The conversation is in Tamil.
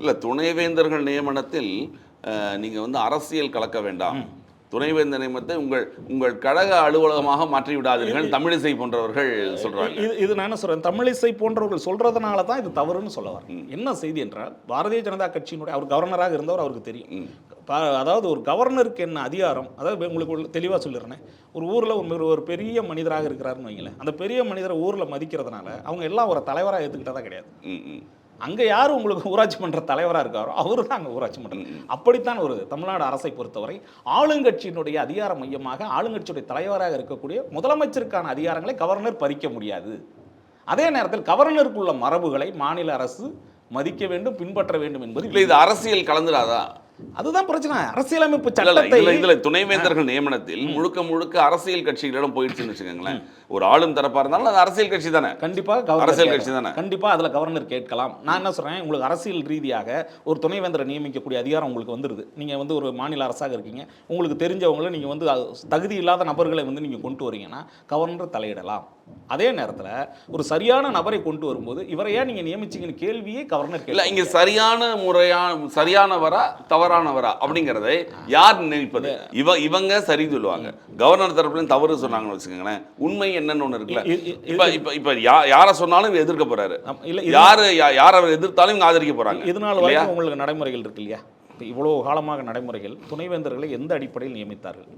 இல்லை, துணைவேந்தர்கள் நியமனத்தில் நீங்கள் வந்து அரசியல் கலக்க வேண்டாம், துணைவேந்தர் நியமனத்தை உங்கள் கழக அலுவலகமாக மாற்றி விடாதீர்கள் தமிழிசை போன்றவர்கள் சொல்றாங்க. இது நான் என்ன சொல்றேன், தமிழிசை போன்றவர்கள் சொல்றதுனால தான் இது தவறுன்னு சொல்ல வரேன். என்ன செய்தி என்றால், பாரதிய ஜனதா கட்சியினுடைய அவர் கவர்னராக இருந்தவர், அவருக்கு தெரியும். அதாவது ஒரு கவர்னருக்கு என்ன அதிகாரம், அதாவது உங்களுக்கு தெளிவாக சொல்லிடுறேன். ஒரு ஊரில் ஒரு பெரிய மனிதராக இருக்கிறாருன்னு வைங்களேன், அந்த பெரிய மனிதரை ஊரில் மதிக்கிறதுனால அவங்க எல்லாம் ஒரு தலைவராக ஏற்றுக்கிட்டதா கிடையாது. அங்கே யார் உங்களுக்கு ஊராட்சி மன்ற தலைவராக இருக்காரோ அவரு தான் அங்கே ஊராட்சி மன்றம். அப்படித்தான் ஒரு தமிழ்நாடு அரசை பொறுத்தவரை ஆளுங்கட்சியினுடைய அதிகார மையமாக ஆளுங்கட்சியுடைய தலைவராக இருக்கக்கூடிய முதலமைச்சருக்கான அதிகாரங்களை கவர்னர் பறிக்க முடியாது. அதே நேரத்தில் கவர்னருக்குள்ள மரபுகளை மாநில அரசு மதிக்க வேண்டும், பின்பற்ற வேண்டும் என்பது. இல்லை, இது அரசியல் கலந்துடாதா? அதுதான் பிரச்சனை. அரசியலமைப்பு சட்டத்தை இதுல துணைவேந்தர்கள் நியமனத்தில் முழுக்க முழுக்க அரசியல் கட்சிகளிடம் போயிடுச்சுன்னு வச்சுக்கோங்களேன். ஒரு ஆளும் தரப்பா இருந்தாலும் அது அரசியல் கட்சி தானே. கண்டிப்பாக அரசியல் கட்சி தானே. கண்டிப்பா அதுல கவர்னர் கேட்கலாம். நான் என்ன சொல்றேன், உங்களுக்கு அரசியல் ரீதியாக ஒரு துணைவேந்தரை நியமிக்கக்கூடிய அதிகாரம் உங்களுக்கு வந்துருது. நீங்க வந்து ஒரு மாநில அரசாக இருக்கீங்க, உங்களுக்கு தெரிஞ்சவங்களை நீங்க வந்து தகுதி இல்லாத நபர்களை வந்து நீங்க கொண்டு வரீங்கன்னா கவர்னர் தலையிடலாம். அதே நேரத்தில் ஒரு சரியான நபரை கொண்டு வரும்போது இவரை ஏன் நீங்க நியமிச்சீங்கன்னு கேள்வியே கவர்னர் கேட்கல. இங்க சரியானவரா தவறானவரா அப்படிங்கறதை யார் நினைப்பது? இவங்க சரி சொல்லுவாங்க, கவர்னர் தரப்புல தவறு சொன்னாங்கன்னு வச்சுக்கோங்களேன். உண்மை என்னன்னு ஒண்ணு இருக்குல்ல. இப்ப யார சொன்னாலும் எதிர்க்க போறாரு, யார அவர் எதிர்த்தாலும் இவங்க ஆதரிக்க போறாங்க. இதனால வரைக்கும் உங்களுக்கு நடைமுறைகள் இருக்கு இல்லையா? இவ்வளவு காலமாக நடைமுறைகள் துணைவேந்தர்களை எந்த அடிப்படையில் நியமித்தார்கள்?